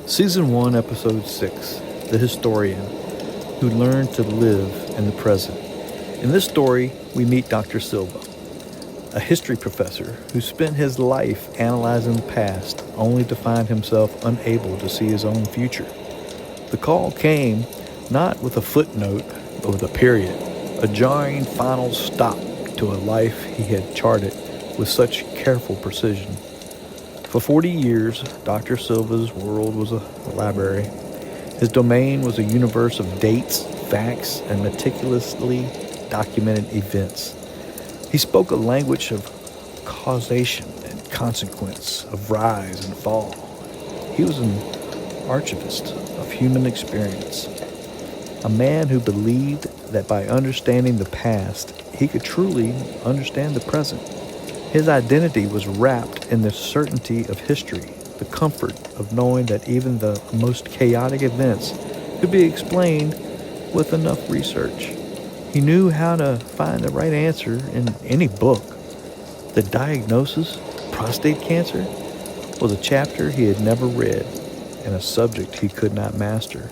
Season 1, Episode 6, The Historian, Who Learned to Live in the Present. In this story, we meet Dr. Silva, a history professor who spent his life analyzing the past only to find himself unable to see his own future. The call came not with a footnote, but with a period, a jarring final stop to a life he had charted with such careful precision. For 40 years, Dr. Silva's world was a library. His domain was a universe of dates, facts, and meticulously documented events. He spoke a language of causation and consequence, of rise and fall. He was an archivist of human experience, a man who believed that by understanding the past, he could truly understand the present. His identity was wrapped in the certainty of history, the comfort of knowing that even the most chaotic events could be explained with enough research. He knew how to find the right answer in any book. The diagnosis, prostate cancer, was a chapter he had never read and a subject he could not master.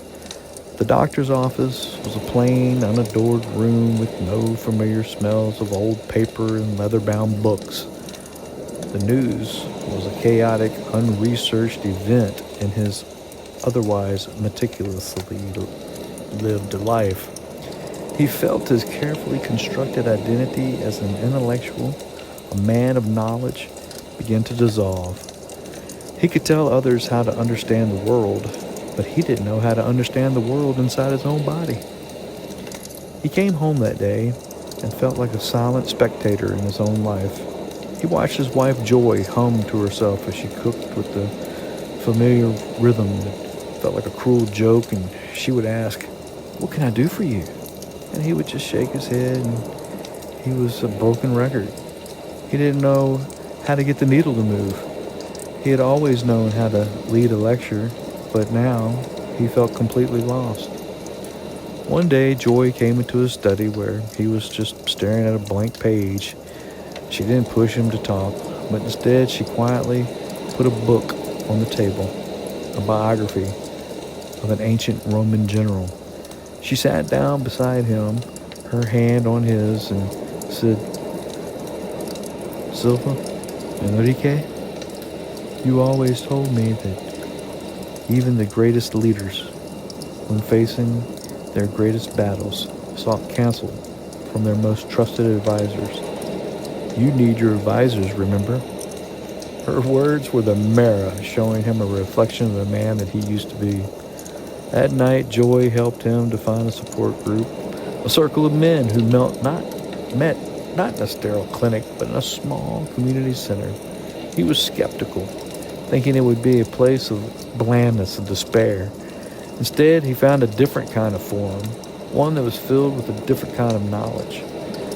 The doctor's office was a plain, unadored room with no familiar smells of old paper and leather-bound books. The news was a chaotic, unresearched event in his otherwise meticulously lived life. He felt his carefully constructed identity as an intellectual, a man of knowledge, begin to dissolve. He could tell others how to understand the world, but he didn't know how to understand the world inside his own body. He came home that day and felt like a silent spectator in his own life. He watched his wife Joy hum to herself as she cooked with the familiar rhythm that felt like a cruel joke, and she would ask, "What can I do for you?" And he would just shake his head, and he was a broken record. He didn't know how to get the needle to move. He had always known how to lead a lecture, but now he felt completely lost. One day, Joy came into his study where he was just staring at a blank page. She didn't push him to talk, but instead she quietly put a book on the table, a biography of an ancient Roman general. She sat down beside him, her hand on his, and said, "Silva, Enrique, you always told me that even the greatest leaders, when facing their greatest battles, sought counsel from their most trusted advisors. You need your advisors, remember?" Her words were the mirror showing him a reflection of the man that he used to be. That night, Joy helped him to find a support group, a circle of men who met not in a sterile clinic, but in a small community center. He was skeptical, thinking it would be a place of blandness and despair. Instead, he found a different kind of forum, one that was filled with a different kind of knowledge.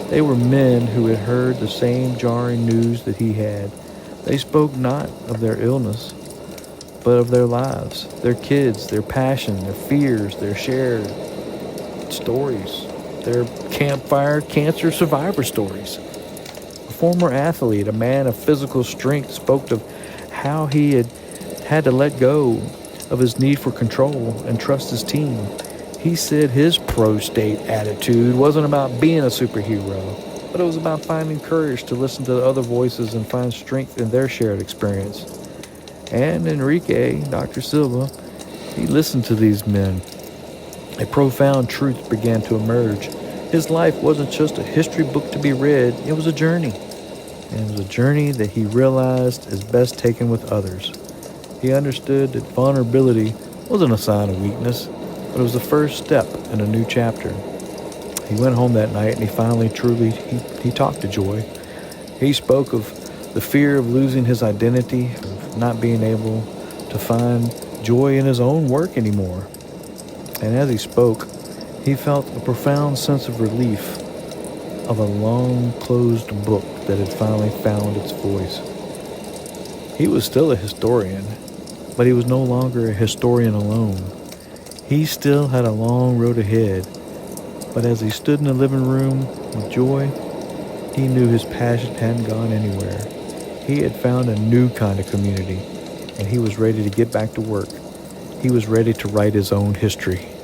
They were men who had heard the same jarring news that he had. They spoke not of their illness, but of their lives, their kids, their passion, their fears, their shared stories, their campfire cancer survivor stories. A former athlete, a man of physical strength, spoke of how he had to let go of his need for control and trust his team. He said his pro-state attitude wasn't about being a superhero, but it was about finding courage to listen to other voices and find strength in their shared experience. And Enrique, Dr. Silva, he listened to these men. A profound truth began to emerge. His life wasn't just a history book to be read, it was a journey. And it was a journey that he realized is best taken with others. He understood that vulnerability wasn't a sign of weakness, but it was the first step in a new chapter. He went home that night and he talked to Joy. He spoke of the fear of losing his identity, of not being able to find joy in his own work anymore. And as he spoke, he felt a profound sense of relief of a long-closed book that had finally found its voice. He was still a historian, but he was no longer a historian alone. He still had a long road ahead, but as he stood in the living room with Joy, he knew his passion hadn't gone anywhere. He had found a new kind of community, and he was ready to get back to work. he was ready to write his own history.